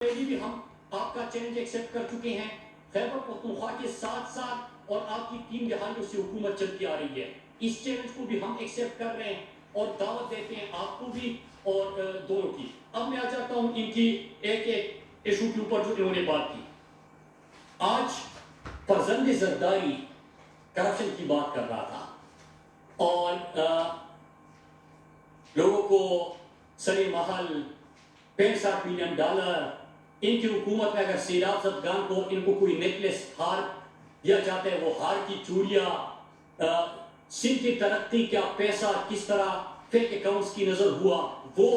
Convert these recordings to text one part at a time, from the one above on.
پہلے بھی ہم آپ کا چیلنج ایکسپٹ کر چکے ہیں. خیبر پختونخوا کے ساتھ ساتھ اور آپ کی 3 دہائیوں سے حکومت چلتی آ رہی ہے. اس چیلنج کو بھی ہم ایکسپٹ کر رہے ہیں اور دعوت دیتے ہیں آپ کو بھی اور دونوں کی. اب میں آ جاتا ہوں ان کی ایک ایشو کے اوپر جو انہوں نے بات کی. آج فرزند زرداری کرپشن کی بات کر رہا تھا اور لوگوں کو سر محل $65 ملین ان کی حکومت میں اگر سیلاب زدگان کو ان کو کوئی نیکلس ہار دیا جاتا ہے, وہ ہار کی چوڑیاں, سندھ کی ترقی کا پیسہ کس طرح فیک اکاؤنٹس کی نظر ہوا, وہ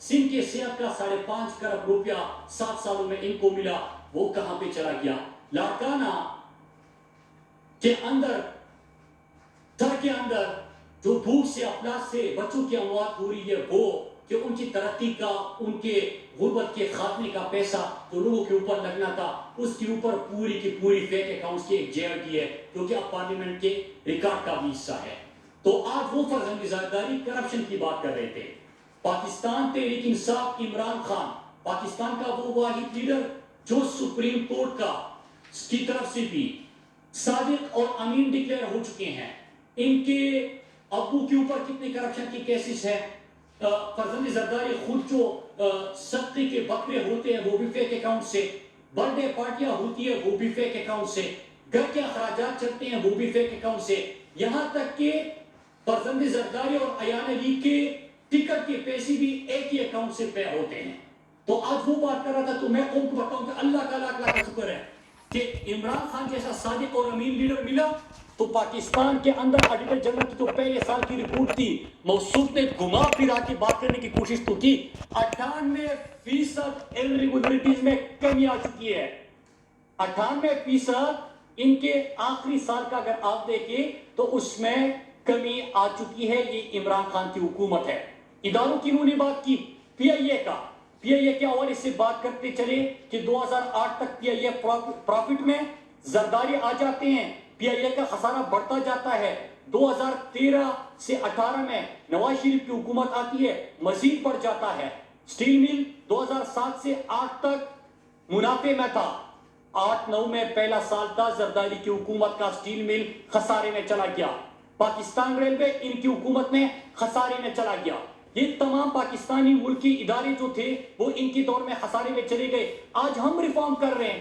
سندھ کے صحت کا 5.5 کروڑ روپیہ 7 سالوں میں ان کو ملا, وہ کہاں پہ چلا گیا. لاڑکانہ کے اندر تھر کے اندر جو بھوک سے افلاس سے بچوں کی اموات ہو رہی ہے, وہ کہ ان کی ترقی کا, ان کے غربت کے خاتمے کا پیسہ جو لوگوں کے اوپر لگنا تھا, اس کے اوپر پوری کی پوری فیک اکاؤنٹس کی ایک جیل کی ہے جو کہ اب پارلیمنٹ کے ریکارڈ کا بھی حصہ ہے. تو آج وہ فرزند زرداری کرپشن کی بات کر رہے تھے. پاکستان تحریک انصاف عمران خان پاکستان کا وہ واحد لیڈر جو سپریم کورٹ کا کی طرف سے بھی صادق اور امین ڈکلیئر ہو چکے ہیں. ان کے ابو کے اوپر کتنے کرپشن کی کیسز ہیں. فرزند زرداری خود جو صدقے کے بکرے ہوتے ہیں وہ بھی فیک اکاؤنٹ سے, برتھ ڈے پارٹیاں ہوتی ہیں وہ بھی فیک اکاؤنٹ سے, گھر کے اخراجات چلتے ہیں وہ بھی فیک اکاؤنٹ سے, یہاں تک کہ فرزند زرداری اور ایان علی کے ٹکٹ کے پیسے بھی ایک ہی اکاؤنٹ سے پے ہوتے ہیں. تو آج وہ بات کر رہا تھا, تو میں قوم کو بتاؤں کہ اللہ کا لاکھ لاکھ شکر ہے کہ عمران خان جیسا صادق اور امین لیڈر ملا. تو پاکستان کے اندر آڈیٹر جنرل کی جو پہلے سال کی رپورٹ تھی, موصوف نے گھما پھرا کے بات کرنے کی کوشش تو کی, 98% irregularities میں کمی آ چکی ہے. 98% ان کے آخری سال کا اگر آپ دیکھیں تو اس میں کمی آ چکی ہے. یہ عمران خان کی حکومت ہے. اداروں کی انہوں نے بات کی, پی آئی اے کا, پی آئی اے کے حوالے سے بات کرتے چلے کہ 2008 تک پی آئی اے پروفٹ میں, زرداری آ جاتے ہیں, پی آئی اے کا خسارہ بڑھتا جاتا ہے. 2013 سے 18 میں نواز شریف کی حکومت آتی ہے, مزید بڑھ جاتا ہے. سٹیل مل 2007 سے 8 تک منافع میں تھا, 8-9 میں پہلا سال تھا زرداری کی حکومت کا, سٹیل مل خسارے میں چلا گیا. پاکستان ریلوے ان کی حکومت میں خسارے میں چلا گیا. یہ تمام پاکستانی ملکی ادارے جو تھے وہ ان کی دور میں خسارے میں چلے گئے. آج ہم ریفارم کر رہے ہیں.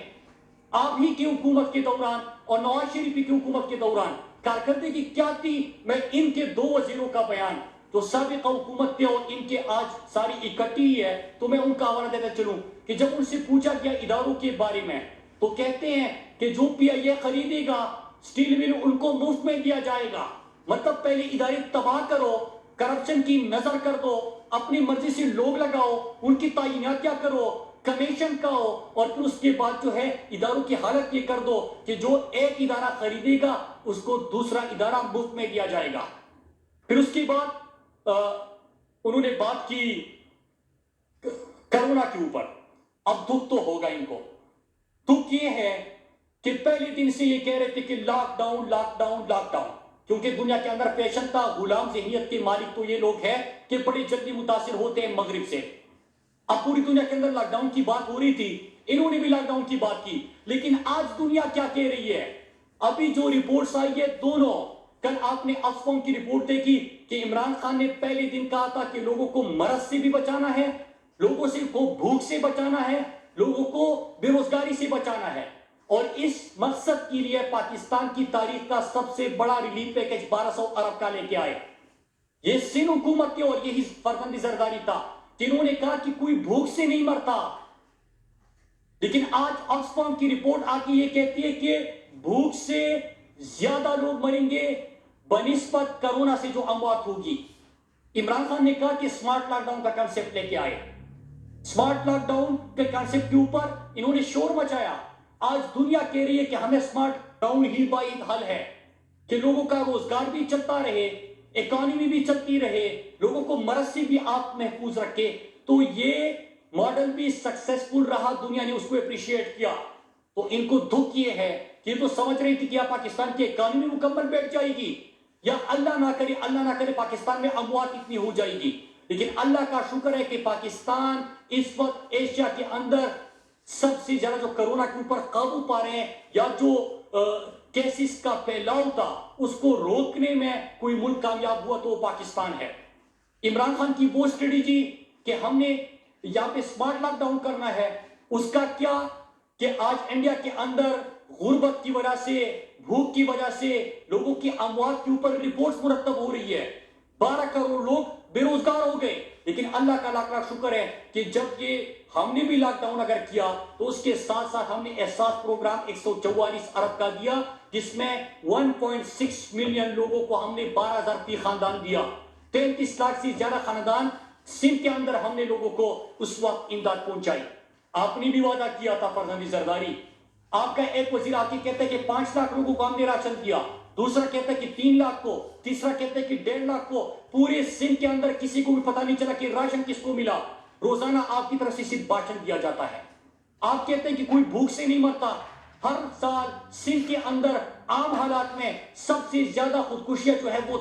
آپ ہی کی حکومت کے دوران اور نواز شریف کی حکومت کے دوران کارکردگی کیا تھی, میں ان کے 2 وزیروں کا بیان جو سابقہ حکومت تھے اور ان کے آج ساری اکٹھی ہی ہے, تو میں ان کا حوالہ دیتا چلوں کہ جب ان سے پوچھا گیا اداروں کے بارے میں تو کہتے ہیں کہ جو پی آئی اے خریدے گا سٹیل مل ان کو مفت میں دیا جائے گا. مطلب پہلے ادارے تباہ کرو, کرپشن کی نظر کر دو, اپنی مرضی سے لوگ لگاؤ, ان کی تعینات کیا کرو, کمیشن کا ہو, اور پھر اس کے بعد جو ہے اداروں کی حالت یہ کر دو کہ جو ایک ادارہ خریدے گا اس کو دوسرا ادارہ مفت میں دیا جائے گا. پھر اس کے بعد انہوں نے بات کی کرونا کے اوپر. اب دکھ تو ہوگا ان کو. دکھ یہ ہے کہ پہلے دن سے یہ کہہ رہے تھے کہ lockdown lockdown lockdown, کیونکہ دنیا کے اندر فیشن تھا. غلام ذہنیت کے مالک تو یہ لوگ ہیں کہ بڑی جلدی متاثر ہوتے ہیں مغرب سے. اب پوری دنیا کے اندر لاک ڈاؤن کی بات ہو رہی تھی, انہوں نے بھی لاک ڈاؤن کی بات کی, لیکن آج دنیا کیا کہہ رہی ہے. ابھی جو رپورٹس آئی ہے دونوں, کل آپ نے آکسفام کی رپورٹ دیکھی کہ عمران خان نے پہلے دن کہا تھا کہ لوگوں کو مرض سے بھی بچانا ہے, لوگوں سے کو بھوک سے بچانا ہے, لوگوں کو بے روزگاری سے بچانا ہے, اور اس مقصد کے لیے پاکستان کی تاریخ کا سب سے بڑا ریلیف پیکج 1200 ارب کا لے کے آئے. یہ سندھ حکومت کے اور یہی فرزند زرداری تھا جنہوں نے کہا کہ کوئی بھوک سے نہیں مرتا, لیکن آج آکسفام کی رپورٹ آتی یہ کہتی ہے کہ بھوک سے زیادہ لوگ مریں گے بنسبت کرونا سے جو اموات ہوگی. عمران خان نے کہا کہ سمارٹ لاک ڈاؤن کا کنسپٹ لے کے آئے. سمارٹ لاک ڈاؤن کے کنسپٹ کے اوپر انہوں نے شور مچایا. آج دنیا کہہ رہی ہے کہ ہمیں سمارٹ ڈاؤن ہی واحد حل ہے کہ لوگوں کا روزگار بھی چلتا رہے, اکانومی بھی چلتی رہے, لوگوں کو مرض سے بھی آپ محفوظ رکھے. تو یہ ماڈل بھی سکسیسفل رہا, دنیا نے اس کو اپریشیٹ کیا. تو ان کو دکھ یہ ہے کہ یہ تو سمجھ رہی تھی کہ پاکستان کی اکانومی مکمل بیٹھ جائے گی, یا اللہ نہ کرے پاکستان میں اموات اتنی ہو جائے گی. لیکن اللہ کا شکر ہے کہ پاکستان اس وقت ایشیا کے اندر سب سے زیادہ جو کرونا کے اوپر قابو پا رہے ہیں یا جو کیسز کا پھیلاؤ تھا اس کو روکنے میں کوئی ملک کامیاب ہوا تو وہ پاکستان ہے. عمران خان کی وہ اسٹریٹجی کہ ہم نے یہاں پہ سمارٹ لاک ڈاؤن کرنا ہے، اس کا کیا کہ آج انڈیا کے اندر غربت کی وجہ سے، بھوک کی وجہ سے لوگوں کی اموات کے اوپر رپورٹس مرتب ہو رہی ہے. 12 کروڑ لوگ بے روزگار ہو گئے. لیکن اللہ کا لاکھ لاکھ شکر ہے کہ جب یہ ہم نے بھی لاک ڈاؤن اگر کیا تو اس کے ساتھ ساتھ ہم نے احساس پروگرام 144 ارب کا دیا، جس میں 1.6 ملین لوگوں کو ہم نے 12,000 فی خاندان دیا. 33 لاکھ سے زیادہ خاندان سندھ کے اندر ہم نے لوگوں کو اس وقت امداد پہنچائی. آپ نے بھی وعدہ کیا تھا فرزند زرداری. آپ کا ایک وزیر آ کے کہتا ہے کہ 5 لاکھ لوگوں کو ہم نے راشن دیا، دوسرا کہتا ہے کہ 3 لاکھ کو، تیسرا کہتا ہے کہ 1.5 لاکھ کو. پورے سندھ کے اندر کسی کو بھی پتہ نہیں چلا کہ راشن کس کو ملا. روزانہ آپ کی طرف سے صرف بھاشن دیا جاتا ہے. آپ کہتے ہیں کہ کوئی بھوک سے نہیں مرتا. ہر سال سندھ کے اندر عام حالات میں سب سے زیادہ خودکشیاں جو ہے وہ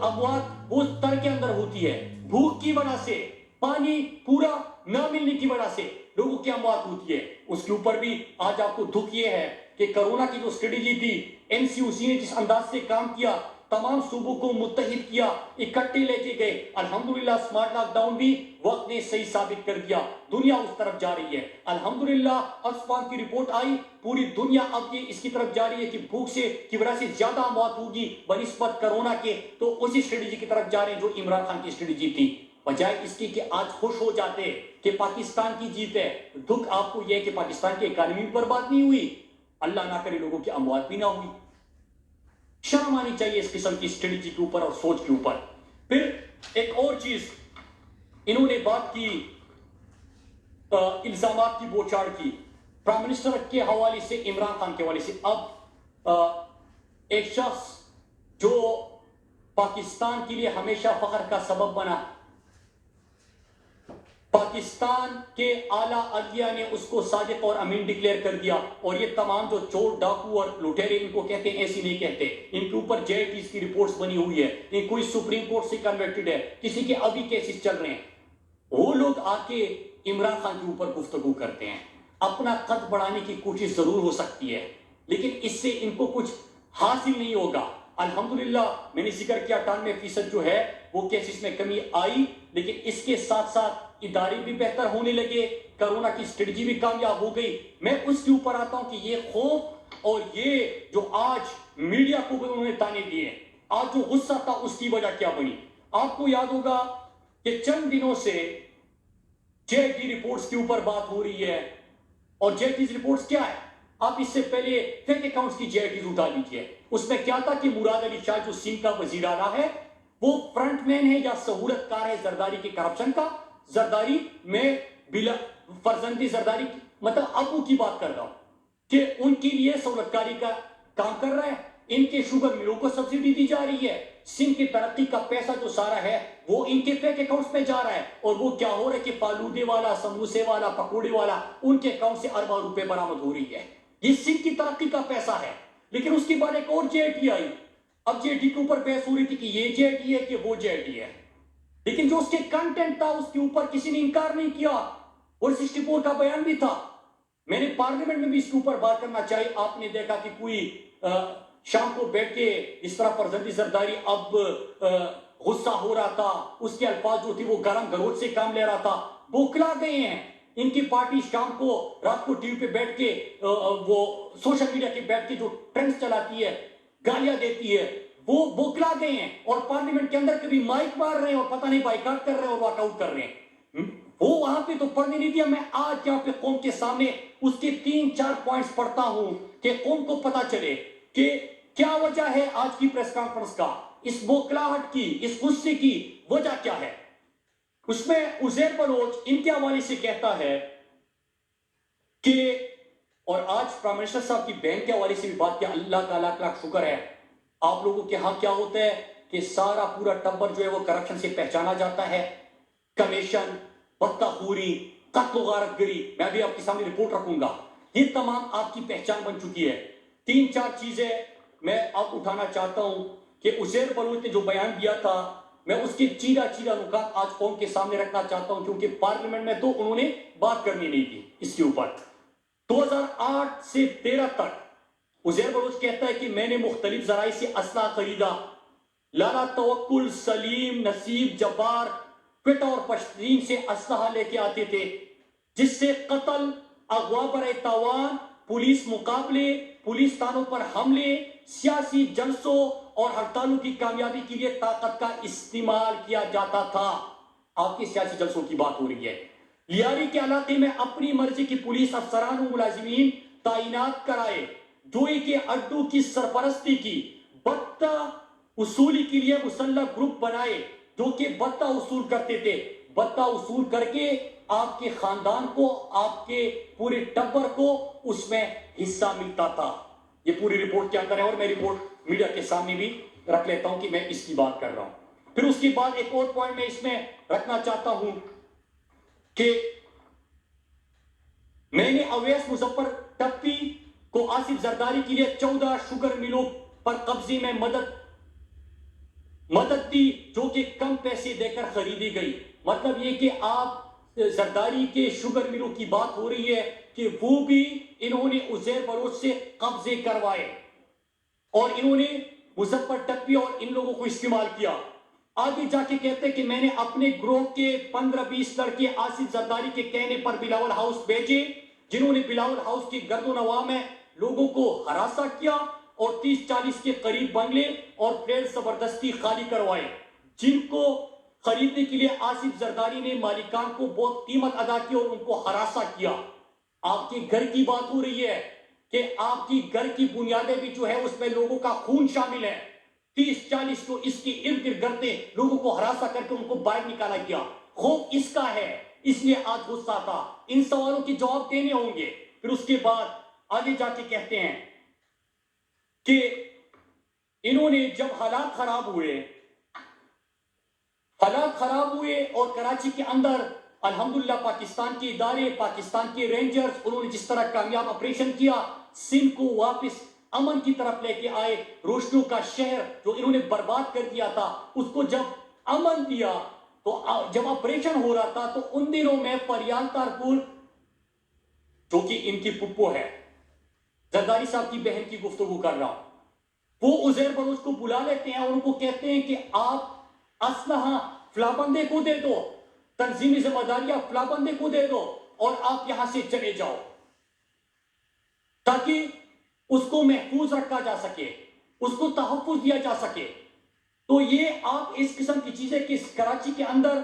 اموات وہ تر کے اندر ہوتی ہے. بھوک کی وجہ سے، پانی پورا نہ ملنے کی وجہ سے لوگوں کی اموات ہوتی ہے. اس کے اوپر بھی آج آپ کو دکھ یہ ہے کہ کرونا کی جو اسٹریٹجی تھی، این سی او سی نے جس انداز سے کام کیا، تمام صوبوں کو متحد کیا، اکٹھے لے کے گئے. الحمدللہ سمارٹ لاک ڈاؤن بھی وقت نے صحیح ثابت کر دیا. دنیا اس طرف جا رہی ہے. الحمدللہ آکسفام کی رپورٹ آئی، پوری دنیا اب یہ اس کی طرف جا رہی ہے کہ بھوک سے کی وجہ سے زیادہ اموات ہوگی بنسبت کرونا کے. تو اسی اسٹریٹجی کی طرف جا رہے ہیں جو عمران خان کی اسٹریٹجی تھی. بجائے اس کی کہ آج خوش ہو جاتے کہ پاکستان کی جیت ہے، دکھ آپ کو یہ ہے کہ پاکستان کی اکانومی پر بات نہیں ہوئی، اللہ نہ کرے لوگوں کی اموات بھی نہ ہوئی. شرم آنی چاہیے اس قسم کی اسٹریٹجی کے اوپر اور سوچ کے اوپر. پھر ایک اور چیز انہوں نے بات کی، الزامات کی بوچھاڑ کی پرائم منسٹر کے حوالے سے، عمران خان کے حوالے سے. اب ایک شخص جو پاکستان کے لیے ہمیشہ فخر کا سبب بنا، پاکستان کے اعلیٰ عدلیہ نے اس کو صادق اور امین ڈکلیئر کر دیا. اور یہ تمام جو چور ڈاکو اور لٹیرے ان کو کہتے ہیں، ایسی نہیں کہتے. ان کے اوپر جے ٹیز کی رپورٹس بنی ہوئی ہے، یہ کوئی سپریم کورٹ سے کنوکٹڈ ہے، کسی کے ابھی کیسز چل رہے ہیں. وہ لوگ آ کے عمران خان کے اوپر گفتگو کرتے ہیں. اپنا قد بڑھانے کی کوشش ضرور ہو سکتی ہے لیکن اس سے ان کو کچھ حاصل نہیں ہوگا. الحمدللہ میں نے ذکر کیا 98% جو ہے وہ کیسز میں کمی آئی، لیکن اس کے ساتھ ساتھ ادارے بھی بہتر ہونے لگے، کرونا کی اسٹریٹجی بھی کامیاب ہو گئی. میں اس کے اوپر آتا ہوں کہ یہ خوف اور یہ جو آج میڈیا کو بھی انہوں نے تانے دیے، آج جو غصہ تھا اس کی وجہ کیا بنی. آپ کو یاد ہوگا کہ چند دنوں سے جے ٹی رپورٹس کے اوپر بات ہو رہی ہے. اور جے ٹیز رپورٹس کیا ہے؟ آپ اس سے پہلے فیک اکاؤنٹس کی جے ٹیز اٹھا لیجیے. اس میں کیا تھا کہ مراد علی شاہ جو سندھ کا وزیر اعلیٰ ہے وہ فرنٹ مین ہے یا سہولت کار ہے زرداری کے کرپشن کا. زرداری میں بلا فرزندی زرداری مطلب ابو کی بات کر رہا ہوں کہ ان کے لیے سہولت کاری کا کام کر رہا ہے. ان کے شوگر ملوں کو سبسڈی دی جا رہی ہے. سندھ کی ترقی کا پیسہ جو سارا ہے وہ ان کے فیک اکاؤنٹس میں جا رہا ہے. اور وہ کیا ہو رہا ہے کہ فالودے والا، سموسے والا، پکوڑے والا، ان کے اکاؤنٹ سے اربوں روپے برآمد ہو رہی ہے. یہ سندھ کی ترقی کا پیسہ ہے. لیکن اس کے بعد ایک اور جے ٹی آئی. اب جے ٹی کے اوپر بحث ہو رہی تھی کہ یہ جے ٹی ہے کہ وہ جے ٹی ہے، لیکن جو اس کے کنٹینٹ تھا اس کے اوپر کسی نے انکار نہیں کیا. اور 64 کا بیان بھی تھا. میں نے پارلیمنٹ میں بھی اس کے اوپر بات کرنا چاہی. آپ نے دیکھا کہ کوئی شام کو بیٹھ کے اس طرح فرزندی زرداری اب غصہ ہو رہا تھا، اس کے الفاظ جو تھے وہ گرم گروج سے کام لے رہا تھا. بوکلا گئے ہیں. ان کی پارٹی شام کو رات کو ٹی وی پہ بیٹھ کے وہ سوشل میڈیا کے بیٹھ کے جو ٹرینڈز چلاتی ہے، گالیاں دیتی ہے، وہ بوکلا گئے ہیں. اور پارلیمنٹ کے اندر کبھی مائک مار رہے ہیں اور پتہ نہیں بائیکاٹ کر رہے ہیں اور واک آؤٹ کر رہے ہیں. وہ وہاں پہ تو پڑھنے نہیں دیا. میں آج یہاں پہ قوم کے سامنے اس کے 3-4 پوائنٹس پڑھتا ہوں کہ قوم کو پتہ چلے کہ کیا وجہ ہے آج کی پریس کانفرنس کا، اس بوکلاہٹ کی، اس غصے کی وجہ کیا ہے. اس میں عزیر بلوچ ان کے حوالے سے کہتا ہے کہ، اور آج پرائم منسٹر صاحب کی بہن کے حوالے سے بھی بات کیا. اللہ کا لاکھ لاکھ شکر ہے. آپ لوگوں کے ہاں کیا ہوتا ہے کہ سارا پورا ٹبر جو ہے وہ کرپشن سے پہچانا جاتا ہے. کمیشن، بطخوری، قتل و غارت گری، میں بھی آپ کے سامنے رپورٹ رکھوں گا. یہ تمام آپ کی پہچان بن چکی ہے. 3-4 چیزیں میں آپ اٹھانا چاہتا ہوں کہ عزیر بلوچ نے جو بیان دیا تھا، میں اس کے چیرا نکات آج قوم کے سامنے رکھنا چاہتا ہوں، کیونکہ پارلیمنٹ میں تو انہوں نے بات کرنی نہیں تھی اس کے اوپر. 2008 سے 13 تک عزیر بلوچ کہتا ہے کہ میں نے مختلف ذرائع سے اسلحہ خریدا. لالا توکل، سلیم، نصیب، جبار پٹا اور پشتین سے اسلحہ لے کے آتے تھے، جس سے قتل، اغوا برائے تاوان، پولیس مقابلے، پولیس تھانوں پر حملے، سیاسی جلسوں اور ہڑتالوں کی کامیابی کے لیے طاقت کا استعمال کیا جاتا تھا. آپ کے سیاسی جلسوں کی بات ہو رہی ہے. لیاری کے علاقے میں اپنی مرضی کی پولیس افسران و ملازمین تعینات کرائے. جوئی کے اڈوں کی سرپرستی کی. بتہ وصولی کے لیے مسلح گروپ بنائے جو کہ بتہ وصول کرتے تھے. بتہ وصول کر کے آپ کے خاندان کو، آپ کے پورے ٹبر کو اس میں حصہ ملتا تھا. یہ پوری رپورٹ کیا کرے، اور میں رپورٹ میڈیا کے سامنے بھی رکھ لیتا ہوں کہ میں اس کی بات کر رہا ہوں. پھر اس کے بعد ایک اور پوائنٹ میں اس میں رکھنا چاہتا ہوں کہ میں نے اویس مظفر ٹپی کو آصف زرداری کے لیے 14 شوگر ملوں پر قبضے میں مدد دی جو کہ کم پیسے دے کر خریدی گئی. مطلب یہ کہ آپ زرداری کے شوگر ملوں کی بات ہو رہی ہے کہ وہ بھی انہوں نے عزیر بلوچ سے قبضے کروائے اور انہوں نے مظفر ٹپی اور ان لوگوں کو استعمال کیا. آگے جا کے کہتے ہیں کہ میں نے اپنے گروہ کے 15-20 لڑکے آصف زرداری کے کہنے پر بلاول ہاؤس بھیجے، جنہوں نے بلاول ہاؤس کی گرد و نواح میں لوگوں کو ہراساں کیا اور 30-40 کے قریب بنگلے اور فلیٹ زبردستی خالی کروائے، جن کو خریدنے کے لیے آصف زرداری نے مالکان کو بہت قیمت ادا کی اور ان کو ہراساں کیا. آپ کے گھر کی بات ہو رہی ہے کہ آپ کی گھر کی بنیادیں بھی جو ہے اس میں لوگوں کا خون شامل ہے. 30-40 کو اس کی ارد گرد کرتے لوگوں کو ہراساں کر کے ان کو باہر نکالا گیا. خوف اس کا ہے، اس لیے آج غصہ تھا. ان سوالوں کے جواب دینے ہوں گے. پھر اس کے بعد آگے جا کے کہتے ہیں کہ انہوں نے جب حالات خراب ہوئے اور کراچی کے اندر الحمدللہ پاکستان کے ادارے، پاکستان کے رینجرز، انہوں نے جس طرح کامیاب آپریشن کیا، سندھ کو واپس امن کی طرف لے کے آئے. روشنیوں کا شہر جو انہوں نے برباد کر دیا تھا اس کو جب امن دیا، تو جب آپریشن ہو رہا تھا تو ان دنوں میں فریال تارپور جو کہ ان کی پپو ہے، زرداری صاحب کی بہن کی گفتگو کر رہا ہوں، وہ عزیر بلوچ کو بلا لیتے ہیں اور ان کو کہتے ہیں کہ آپ اسلحہ فلاں بندے کو دے دو، تنظیمی ذمہ داریاں فلاں بندے کو دے دو اور آپ یہاں سے چلے جاؤ تاکہ اس کو محفوظ رکھا جا سکے، اس کو تحفظ دیا جا سکے. تو یہ آپ اس قسم کی چیزیں کہ کراچی کے اندر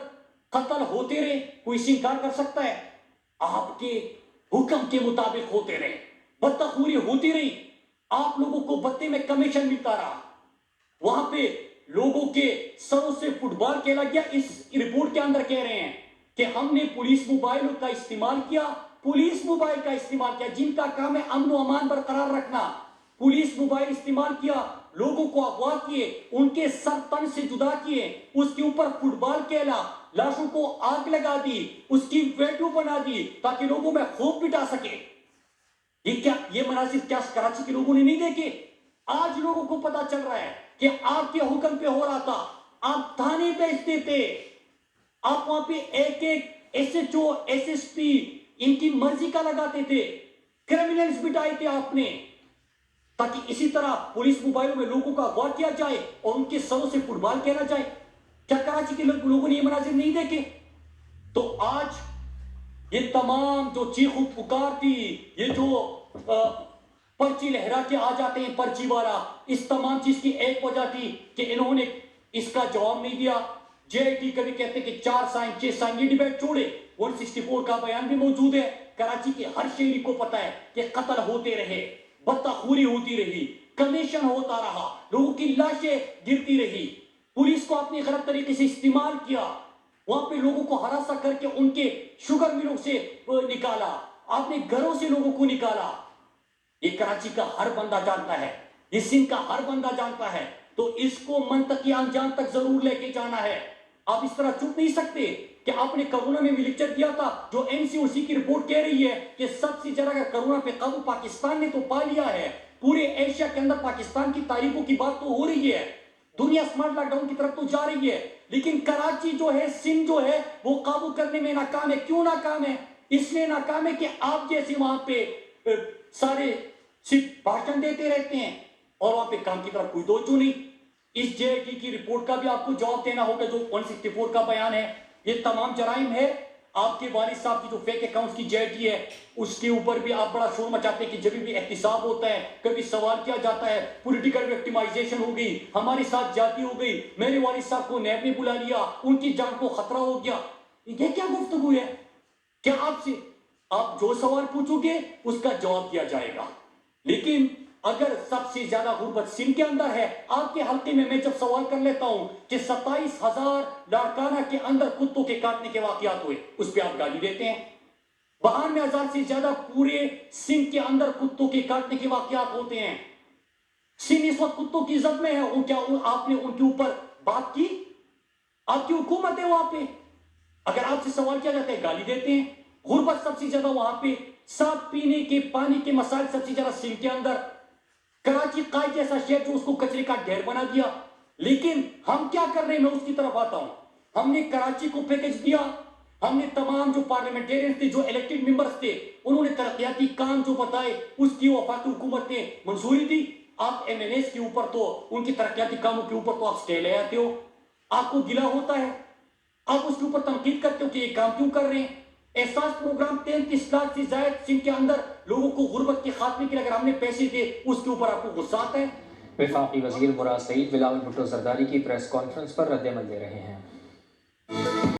قتل ہوتے رہے، کوئی سے انکار کر سکتا ہے؟ آپ کے حکم کے مطابق ہوتے رہے، بدتخوری ہوتی رہی، آپ لوگوں کو بتے میں کمیشن ملتا رہا، وہاں پہ لوگوں کے سروں سے فٹ بال کھیلا گیا. اس رپورٹ کے اندر کہہ رہے ہیں کہ ہم نے پولیس موبائل کا استعمال کیا، جن کا کام ہے امن و امان برقرار رکھنا. پولیس موبائل استعمال کیا، لوگوں کو اغوا کیے، ان کے سر تن سے جدا کیے، اس کے اوپر فٹ بال کھیلا، لاشوں کو آگ لگا دی، اس کی ویڈیو بنا دی تاکہ لوگوں میں خوف بٹا سکے. یہ مناظر کیا کراچی کے لوگوں نے نہیں دیکھے؟ آج لوگوں کو پتا چل رہا ہے کہ آپ کے حکم پہ ہو رہا تھا. آپ تھانے بیچتے تھے، آپ وہاں پہ ایک S H O, S S P ان کی مرضی کا لگاتے تھے، کرمینلز بٹائے تھے آپ نے تاکہ اسی طرح پولیس موبائلوں میں لوگوں کا اغوا کیا جائے اور ان کے سروں سے فٹ بال کھیلا جائے. کیا کراچی کے لوگوں نے یہ مناظر نہیں دیکھے؟ تو آج یہ تمام جو چیخ و پکار تھی، یہ جو پرچی لہرا کے آ جاتے ہیں پرچی والا، اس تمام چیز کی ایک وجہ تھی کہ انہوں نے اس کا جواب نہیں دیا. جے آئی ٹی کبھی کہتے کہ 4 سائن 6 سائن، یہ ڈیبیٹ چھوڑے. 164 کا بیان بھی موجود ہے. کراچی کے ہر شہری کو پتا ہے کہ قتل ہوتے رہے، بدتخوری ہوتی رہی، کمیشن ہوتا رہا، لوگوں کی لاشیں گرتی رہی، پولیس کو اپنی غلط طریقے سے استعمال کیا، وہاں پہ لوگوں کو ہراساں کر کے ان کے شوگر ملوں سے نکالا، آپ نے گھروں سے لوگوں کو نکالا. یہ کراچی کا ہر بندہ جانتا ہے، یہ سندھ کا ہر بندہ جانتا ہے. تو اس کو منطقی انجام تک ضرور لے کے جانا ہے. آپ اس طرح چپ نہیں سکتے کہ آپ نے کرونا میں بھی لیکچر دیا تھا، جو این سی او سی کی رپورٹ کہہ رہی ہے کہ سب سے زیادہ کرونا پہ قابو پاکستان نے تو پا لیا ہے. پورے ایشیا کے اندر پاکستان کی تاریخوں کی بات تو ہو رہی ہے، دنیا سمارٹ لاک ڈاؤن کی طرف تو جا رہی ہے، لیکن کراچی جو ہے، سندھ جو ہے، وہ قابو کرنے میں ناکام ہے. کیوں ناکام ہے؟ اس لیے ناکام ہے کہ آپ جیسے وہاں پہ سارے صرف بھاشن دیتے رہتے ہیں اور وہاں پہ کام کی طرف کوئی توجہ نہیں. اس جے ٹی کی رپورٹ کا بھی آپ کو جواب دینا ہوگا جو 164 کا بیان ہے. یہ تمام جرائم ہے. آپ کے والد صاحب کی جو فیک اکاؤنٹس کی جے ٹی ہے اس کے اوپر بھی آپ بڑا شور مچاتے ہیں کہ جب بھی احتساب ہوتا ہے کبھی سوال کیا جاتا ہے پولیٹیکل وکٹمائزیشن ہو گئی, ہمارے ساتھ جاتی ہو گئی, میرے والد صاحب کو نیب نے بلا لیا, ان کی جان کو خطرہ ہو گیا. یہ کیا گفتگو ہے؟ کیا آپ سے آپ جو سوال پوچھو گے اس کا جواب دیا جائے گا. لیکن اگر سب سے زیادہ غربت سندھ کے اندر ہے, آپ کے حلقے میں جب سوال کر لیتا ہوں کہ 27,000 لاڑکانہ کے اندر کتوں کے کاٹنے کے واقعات ہوئے, اس پہ آپ گالی دیتے ہیں. 92,000 سے زیادہ پورے سندھ کے اندر کتوں کے کاٹنے کے واقعات ہوتے ہیں. سندھ اس وقت کتوں کی زد میں ہے. کیا آپ نے ان کے اوپر بات کی؟ آپ کی حکومت ہے وہاں پہ. اگر آپ سے سوال کیا جاتا ہے گالی دیتے ہیں. غربت سب سے زیادہ وہاں پہ, صاف پینے کے پانی کے مسائل سب سے زیادہ سندھ کے اندر. کراچی قائد جیسا شہر جو اس کو کچرے کا ڈھیر بنا دیا. لیکن ہم کیا کر رہے ہیں, میں اس کی طرف آتا ہوں. ہم نے کراچی کو پیکج دیا, ہم نے تمام جو پارلیمنٹیرینز تھے, جو الیکٹڈ ممبرز تھے, انہوں نے ترقیاتی کام جو بتائے اس کی وفاقی حکومت نے منظوری دی. آپ ایم این ایز کے اوپر تو ان کی ترقیاتی کاموں کے اوپر تو آپ سٹے لے آتے ہو. آپ کو گلہ ہوتا ہے, آپ اس کے اوپر تنقید کرتے ہو کہ یہ کام کیوں کر رہے ہیں. احساس پروگرام 33 لاکھ سے زائد سندھ کے اندر لوگوں کو غربت کے خاتمے کے لیے اگر ہم نے پیسے دیے اس کے اوپر آپ کو غصہ آتا ہے. وفاقی وزیر مراد سعید بلاول بھٹو زرداری کی پریس کانفرنس پر رد عمل دے رہے ہیں.